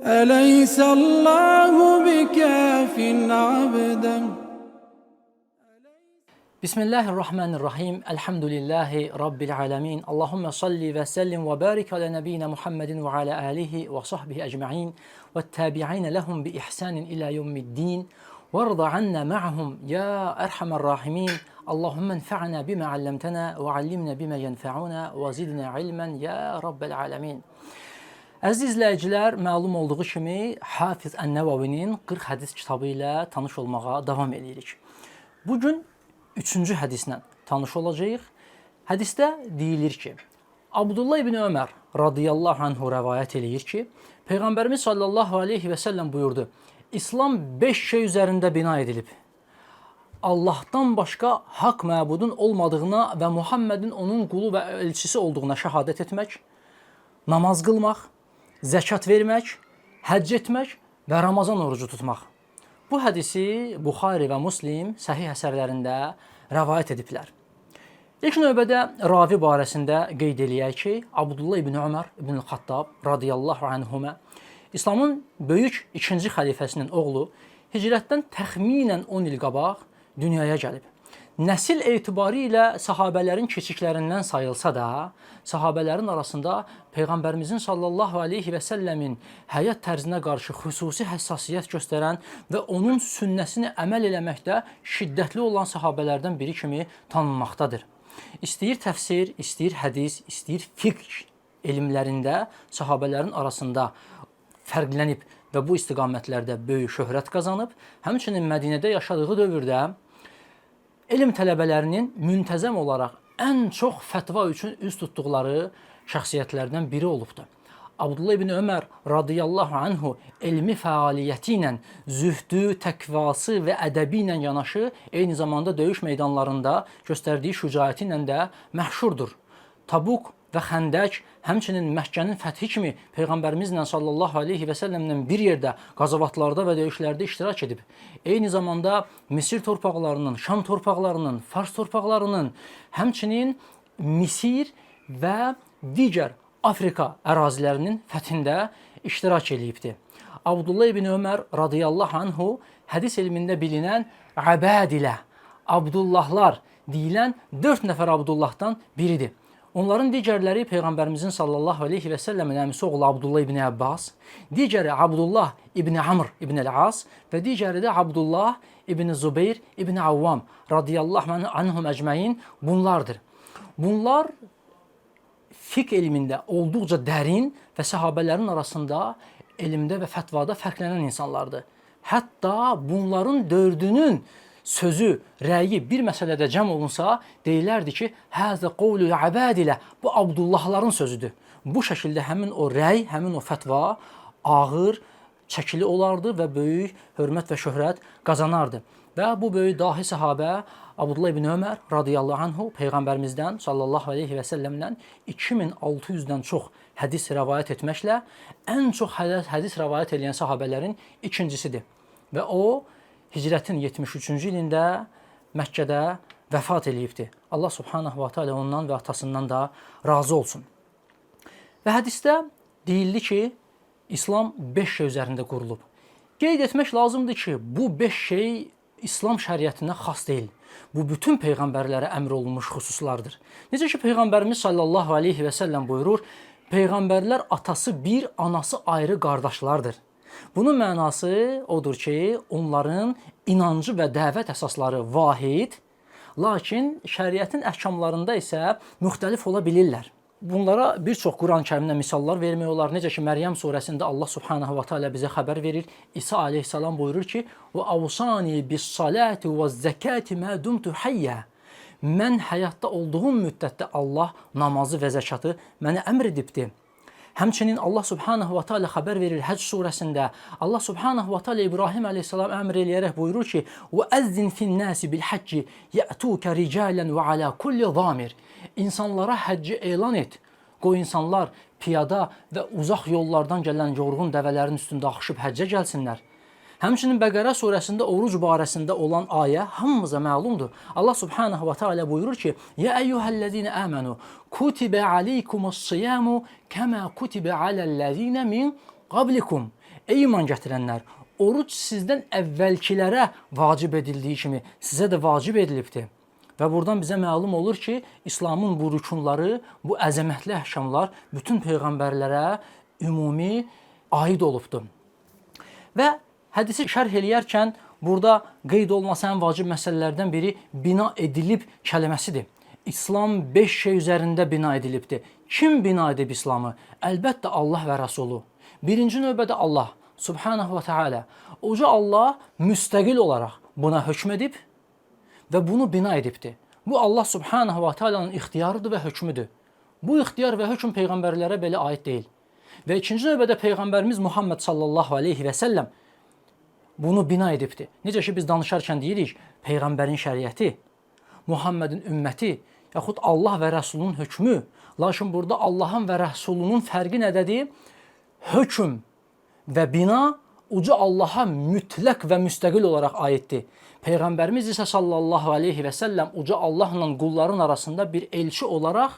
أليس الله بكاف عبدا. Bismillahirrahmanirrahim. Elhamdülillahi Rabbil alemin. Allahümme salli ve sellim ve barik ala nebiyyina Muhammedin ve ala alihi ve sahbihi ecma'in ve tabi'ine lehum bi ihsanin ila yevmiddin. Varda anna ma'hum ya erhamer rahimin. Allahümme enfa'na bima allamtana ve allimna bima yenfa'una ve zidna ilmen ya Rabbel alemin. Əziz izləyicilər, məlum olduğu kimi Hafiz Ən-Nəvavinin 40 hədis kitabı ilə tanış olmağa davam edirik. Bugün 3-cü hədislə tanış olacağıq. Hədisdə deyilir ki, Abdullah ibn Ömər radiyallahu anhu rəvayət eləyir ki, Peyğəmbərimiz sallallahu aleyhi və səlləm buyurdu, İslam 5 şey üzərində bina edilib. Allahdan başqa haqq məbudun olmadığına və Muhammedin onun qulu və elçisi olduğuna şəhadət etmək, namaz qılmaq, zəkat vermək, həcc etmək və Ramazan orucu tutmaq. Bu hədisi Buxari və Muslim səhih əsərlərində rəvayət ediblər. İlk növbədə ravi barəsində qeyd eləyək ki, Abdullah ibn Ömər ibn Xattab radiyallahu anhumə İslamın böyük ikinci xəlifəsinin oğlu hicrətdən təxminən 10 il qabaq dünyaya gəlib. Nəsil etibarı ilə sahabələrin keçiklərindən sayılsa da, sahabələrin arasında Peyğəmbərimizin sallallahu aleyhi və səlləmin həyat tərzinə qarşı xüsusi həssasiyyət göstərən və onun sünnəsini əməl eləməkdə şiddətli olan sahabələrdən biri kimi tanınmaqdadır. İstəyir təfsir, istəyir hədis, istəyir fiqh elmlərində sahabələrin arasında fərqlənib və bu istiqamətlərdə böyük şöhrət qazanıb, həmçinin Mədinədə yaşadığı dövrdə elm tələbələrinin müntəzəm olaraq ən çox fətva üçün üz tutduqları şəxsiyyətlərdən biri olubdur. Abdullah ibn Ömər radiyallahu anhu elmi fəaliyyəti ilə, zühdü, təqvası və ədəbi ilə yanaşı, eyni zamanda döyüş meydanlarında göstərdiyi şücaəti ilə də məşhurdur. Tabuk və Xəndək, həmçinin Məkkənin fəthi kimi Peyğəmbərimizlə sallallahu aleyhi və səlləmlə bir yerdə qazavatlarda və döyüşlərdə iştirak edib. Eyni zamanda Misir torpaqlarının, Şam torpaqlarının, Fars torpaqlarının, həmçinin Misir və digər Afrika ərazilərinin fəthində iştirak edibdir. Abdullah ibn Ömər radiyallahu anhu hədis elmində bilinən Əbədilə, Abdullahlar deyilən 4 nəfər Abdullahdan biridir. Onların digərləri Peyğəmbərimizin sallallahu aleyhi və səlləmin əmisi oğlu Abdullah ibn Abbas, digəri Abdullah ibn Amr ibn el-As və digəri də Abdullah ibn Zubeyr ibn Avvam radiyallahu anhum əcməin bunlardır. Bunlar fiqh elmində olduqca dərin və sahabələrin arasında elmdə və fətvada fərqlənən insanlardır. Hətta bunların 4-ünün sözü, rəyi bir məsələdə cəm olunsa, deyilərdi ki, həzə qovlu əbədilə, bu Abdullahların sözüdür. Bu şəkildə həmin o rəy, həmin o fətva ağır, çəkili olardı və böyük hörmət və şöhrət qazanardı. Və bu böyük dahi sahabə Abdullah ibn Ömər radiyallahu anhu Peyğəmbərimizdən sallallahu aleyhi və səlləmdən 2600-dən çox hədis rəvayət etməklə ən çox hədis rəvayət edən sahabələrin ikincisidir. Və o, Hicrətin 73-cü ilində Məkkədə vəfat eləyibdir. Allah subhanahu wa ta'ala ondan və atasından da razı olsun. Və hədisdə deyildi ki, İslam 5 şey üzərində qurulub. Qeyd etmək lazımdır ki, bu 5 şey İslam şəriətindən xas deyil. Bu bütün peyğəmbərlərə əmr olunmuş xüsuslardır. Necə ki, Peyğəmbərimiz sallallahu aleyhi və səlləm buyurur, Peyğəmbərlər atası bir, anası ayrı qardaşlardır. Bunun mənası odur ki, onların inancı və dəvət əsasları vahid, lakin şəriətin əhkamlarında isə müxtəlif ola bilirlər. Bunlara bir çox Quran-Kərimdə misallar vermək olar. Necə ki, Məryəm surəsində Allah subhanahu wa ta'ala bizə xəbər verir. İsa aleyhissalam buyurur ki, və avsani bis-salati vəz-zəkati mə dumtu hayya. Mən həyatda olduğum müddətdə Allah namazı və zəkatı mənə əmr edibdir. Həmçinin Allah subhanahu wa ta'ala xəbər verir Həcc surəsində. Allah subhanahu wa ta'ala İbrahim aleyhissalam əmr eləyərək buyurur ki, وَأَذِّنْ فِي النَّاسِ بِالْحَجِّ يَأْتُوكَ رِجَالًا وَعَلَى كُلِّ ضَامِرٍ. İnsanlara həcci elan et. Qoy insanlar piyada və uzaq yollardan gələn yorğun dəvələrin üstündə axışıb həccə gəlsinlər. Həmçinin Bəqərə surəsində oruc barəsində olan ayə hamımıza məlumdur. Allah subhanahu wa ta'ala buyurur ki, Ya eyyuhəl-ləzine əmənu, kutibə aleykumus siyamu kəmə kutibə aləl-ləzine min qablikum. Ey iman gətirənlər, oruc sizdən əvvəlkilərə vacib edildiyi kimi sizə də vacib edilibdir. Və buradan bizə məlum olur ki, İslamın bu rükunları, bu əzəmətli əhkamlar bütün peyğəmbərlərə ümumi aid olubdur. Və hədisi şərh eləyərkən burada qeyd olması ən vacib məsələlərdən biri bina edilib kəlməsidir. İslam 5 şey üzərində bina edilibdir. Kim bina edib İslamı? Əlbəttə Allah və Rəsulu. Birinci növbədə Allah, Subhanahu və Teala. Uca Allah müstəqil olaraq buna hökm edib və bunu bina edibdir. Bu Allah Subhanahu və Teala'nın ixtiyarıdır və hökmüdür. Bu ixtiyar və hökm peyğəmbərlərə belə aid deyil. Və ikinci növbədə Peyğəmbərimiz Muhammed sallallahu aleyhi və səlləm bunu bina edibdir. Necə ki biz danışarkən deyirik, Peyğəmbərin şəriəti, Muhammedin ümməti, yaxud Allah və Rəsulunun hökmü. Lakin burada Allahın və Rəsulunun fərqi nədədir? Hökm və bina uca Allaha mütləq və müstəqil olaraq aiddir. Peyğəmbərimiz isə sallallahu aleyhi və səlləm uca Allahla qulların arasında bir elçi olaraq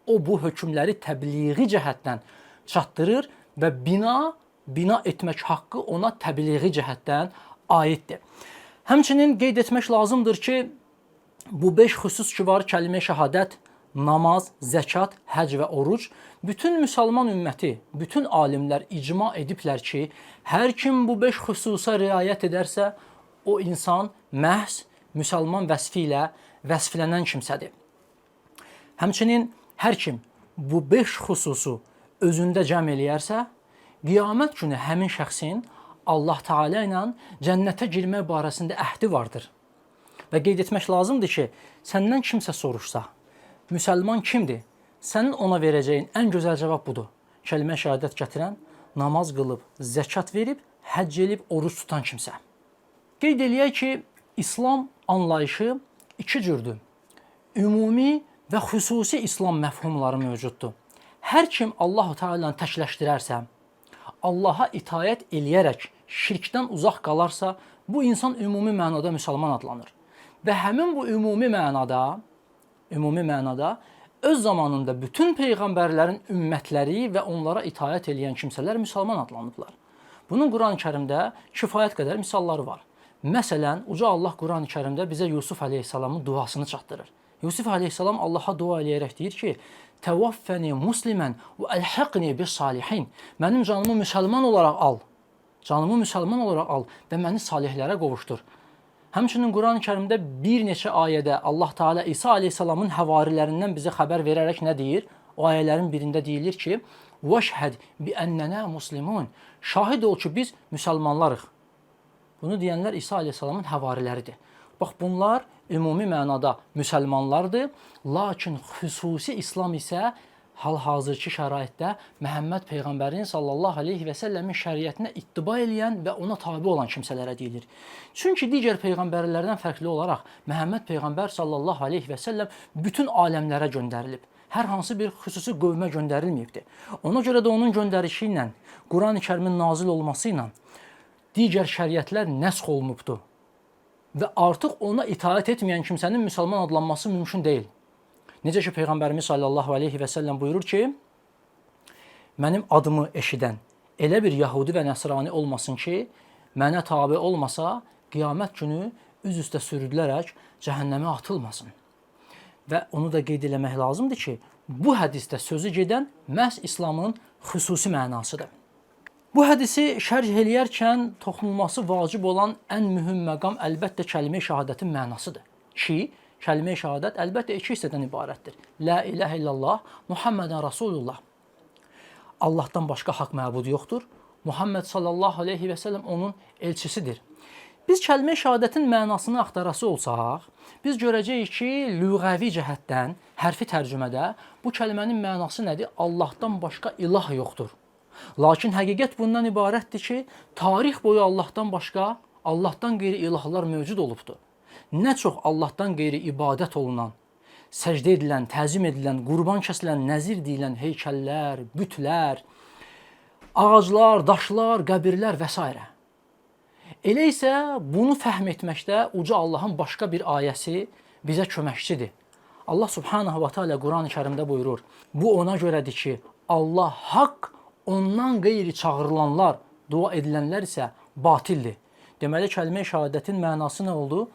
o bu hökmləri təbliği cəhətdən çatdırır və bina etmək haqqı ona təbliği cəhətdən aiddir. Həmçinin qeyd etmək lazımdır ki, bu 5 xüsus ki var, kəlmə şəhadət, namaz, zəkat, həc və oruc, bütün müsəlman ümməti, bütün alimlər icma ediblər ki, hər kim bu 5 xüsusa riayət edərsə, o insan məhz müsəlman vəsfi ilə vəsflənən kimsədir. Həmçinin hər kim bu 5 xüsusu özündə cəm eləyərsə, qiyamət günü həmin şəxsin Allah Teala ilə cənnətə girmək barəsində əhdi vardır. Və qeyd etmək lazımdır ki, səndən kimsə soruşsa, müsəlman kimdir? Sənin ona verəcəyin ən gözəl cavab budur. Kəlmə şəhadət gətirən, namaz qılıb, zəkat verib, həcc edib, oruç tutan kimsə. Qeyd eləyək ki, İslam anlayışı iki cürdür. Ümumi və xüsusi İslam məfhumları mövcuddur. Hər kim Allah-u Teala'nı təkləşdirərsə, Allaha itayət eləyərək şirkdən uzaq qalarsa, bu insan ümumi mənada müsəlman adlanır. Və həmin bu ümumi mənada öz zamanında bütün peyğəmbərlərin ümmətləri və onlara itayət eləyən kimsələr müsəlman adlanıblar. Bunun Quran-ı Kərimdə kifayət qədər misalları var. Məsələn, Uca Allah Quran-ı Kərimdə bizə Yusuf əleyhissalamın duasını çatdırır. Yusuf əleyhissalam Allaha dua eləyərək deyir ki, Təvaffəni muslimən və əlhəqni bis salihin. Mənim canımı müsəlman olaraq al. Canımı müsəlman olaraq al və məni salihlərə qovuşdur. Həmçinin Quran-ı Kərimdə bir neçə ayədə Allah Teala İsa əleyhissalamın həvarilərindən bizə xəbər verərək nə deyir? O ayələrin birində deyilir ki, "Vəşhəd bi ennənə muslimun." Şahid ol ki, biz müsəlmanlarıq. Bunu deyənlər İsa əleyhissalamın həvariləridir. Bax, bunlar ümumi mənada müsəlmanlardır, lakin xüsusi İslam isə hal-hazırki şəraitdə Məhəmməd Peyğəmbərin sallallahu aleyhi və səlləmin şəriətinə ittiba eləyən və ona tabi olan kimsələrə deyilir. Çünki digər peyğəmbərlərdən fərqli olaraq Məhəmməd Peyğəmbər sallallahu aleyhi və səlləm bütün aləmlərə göndərilib. Hər hansı bir xüsusi qövmə göndərilməyibdir. Ona görə də onun göndərişi ilə, Quran-ı Kərimin nazil olması ilə digər şəriətlər nəsx olunubdur. Və artıq ona itaət etməyən kimsənin müsəlman adlanması mümkün deyil. Necə ki, Peyğəmbərimiz sallallahu aleyhi və səlləm buyurur ki, mənim adımı eşidən elə bir Yahudi və Nəsrani olmasın ki, mənə tabi olmasa, qiyamət günü üz üstə sürüdülərək cəhənnəmə atılmasın. Və onu da qeyd eləmək lazımdır ki, bu hədisdə sözü gedən məhz İslamın xüsusi mənasıdır. Bu hədisi şərh eləyərkən toxunulması vacib olan ən mühüm məqam əlbəttə kəlmə-i şəhadətin mənasıdır. Ki, kəlmə-i şəhadət əlbəttə iki hissədən ibarətdir. La ilahə illallah, Muhammedən Rasulullah. Allahdan başqa haqq məbud yoxdur. Muhammed sallallahu aleyhi və səlləm onun elçisidir. Biz kəlmə-i şəhadətin mənasını axtarası olsaq, biz görəcəyik ki, lüğəvi cəhətdən, hərfi tərcümədə bu kəlmənin mənası nədir? Allahdan başqa ilah yoxdur. Lakin həqiqət bundan ibarətdir ki, tarix boyu Allahdan başqa, Allahdan qeyri ilahlar mövcud olubdur. Nə çox Allahdan qeyri ibadət olunan, səcdə edilən, təzim edilən, qurban kəsilən, nəzir deyilən heykəllər, bütlər, ağaclar, daşlar, qəbirlər və s. Elə isə bunu fəhm etməkdə Uca Allahın başqa bir ayəsi bizə köməkçidir. Allah Subhanahu wa Ta'ala Quran-ı Kərimdə buyurur, bu ona görədir ki, Allah haqq, ondan qeyri çağırılanlar dua edilənlər isə batildir. Deməli, kəlmə-i şəhadətin mənası nə oldu?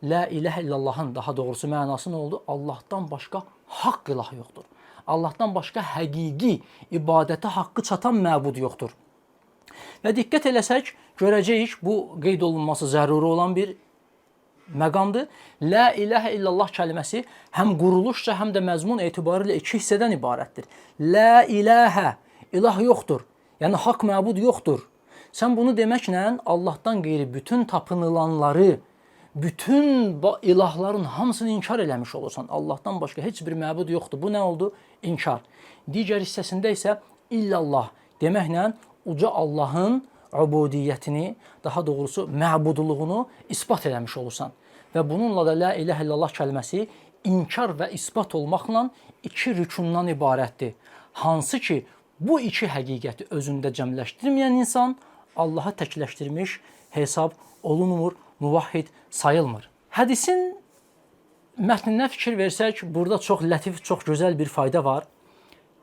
La ilahə illallahın daha doğrusu mənası nə oldu? Allahdan başqa haqq ilah yoxdur. Allahdan başqa həqiqi ibadətə haqqı çatan məbud yoxdur. Və diqqət eləsək, görəcəyik, bu qeyd olunması zəruri olan bir məqamdır. La ilahə illallah kəlməsi həm quruluşca, həm də məzmun etibarilə iki hissədən ibarətdir. La ilahə, ilah yoxdur. Yəni, haqq məbud yoxdur. Sən bunu deməklə Allahdan qeyri bütün tapınılanları, bütün ilahların hamısını inkar eləmiş olursan. Allahdan başqa heç bir məbud yoxdur. Bu nə oldu? İnkar. Digər hissəsində isə illallah deməklə uca Allahın ubudiyyətini, daha doğrusu məbudluğunu isbat eləmiş olursan. Və bununla da la ilahə illallah kəlməsi inkar və isbat olmaqla iki rükundan ibarətdir. Hansı ki, bu iki həqiqəti özündə cəmləşdirməyən insan Allaha təkləşdirmiş hesab olunmur, muvahhid sayılmır. Hədisin mətninə fikir versək, burada çox lətif, çox gözəl bir fayda var.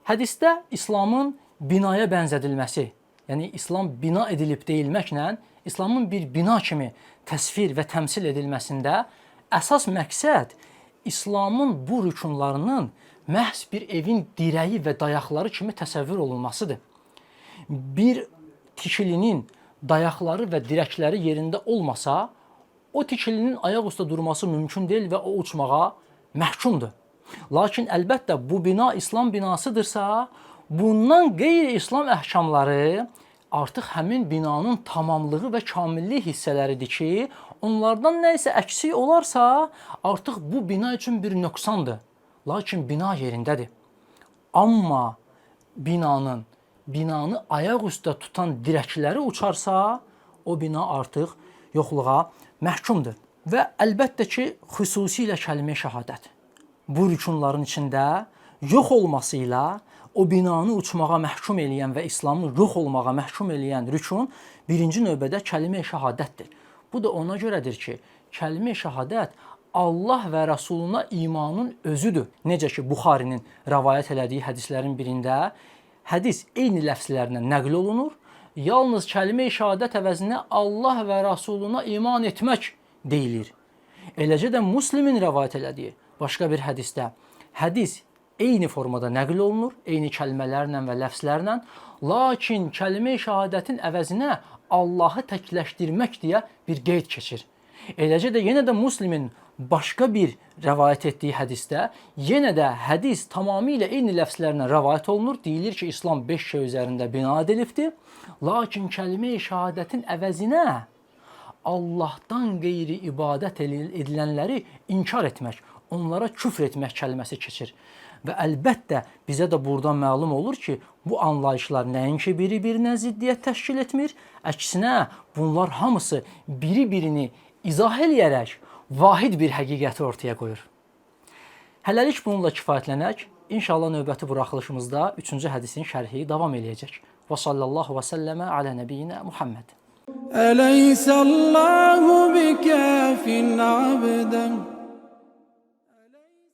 Hədisdə İslamın binaya bənzədilməsi, yəni İslam bina edilib deyilməklə İslamın bir bina kimi təsvir və təmsil edilməsində əsas məqsəd İslamın bu rükunlarının məhz bir evin dirəyi və dayaqları kimi təsəvvür olunmasıdır. Bir tikilinin dayaqları və dirəkləri yerində olmasa, o tikilinin ayaq üstə durması mümkün deyil və o uçmağa məhkumdur. Lakin əlbəttə bu bina İslam binasıdırsa, bundan qeyri-İslam əhkamları artıq həmin binanın tamamlığı və kamillik hissələridir ki, onlardan nə isə əksik olarsa, artıq bu bina üçün bir nöqsandır. Lakin bina yerindədir. Amma binanı ayaq üstə tutan dirəkləri uçarsa, o bina artıq yoxluğa məhkumdur. Və əlbəttə ki, xüsusilə kəlmə-i şəhadət bu rükunların içində yox olması ilə o binanı uçmağa məhkum eləyən və İslamı yox olmağa məhkum eləyən rükun birinci növbədə kəlmə-i şəhadətdir. Bu da ona görədir ki, kəlmə-i şəhadət Allah və Rəsuluna imanın özüdür. Necə ki, Buxarinin rəvayət elədiyi hədislərin birində hədis eyni ləfzlərlə nəql olunur. Yalnız kəlmə-i şəhadət əvəzinə Allah və Rəsuluna iman etmək deyilir. Eləcə də Müslimin rəvayət elədiyi başqa bir hədisdə hədis eyni formada nəql olunur, eyni kəlmələrlə və ləfzlərlə, lakin kəlmə-i şəhadətin əvəzinə Allahı təkləşdirmək deyə bir qeyd keçir. Eləcə də yenə də Müslimin başqa bir rəvayət etdiyi hədisdə yenə də hədis tamamilə eyni ləfzlərlə rəvayət olunur. Deyilir ki, İslam 5 şey üzərində bina edilibdir, lakin kəlmə-i şəhadətin əvəzinə Allahdan qeyri ibadət edilənləri inkar etmək, onlara küfr etmək kəlməsi keçir. Və əlbəttə bizə də buradan məlum olur ki, bu anlayışlar nəinki biri-birinə ziddiyyət təşkil etmir, əksinə bunlar hamısı biri-birini izah eləyərək vahid bir həqiqəti ortaya qoyur. Hələlik bununla kifayətlənək. İnşallah növbəti buraxılışımızda 3-cü hədisin şərhi davam eləyəcək. Və sallallahu və səlləmə alə nəbiyyinə Muhammed. أليس الله بكاف عبدا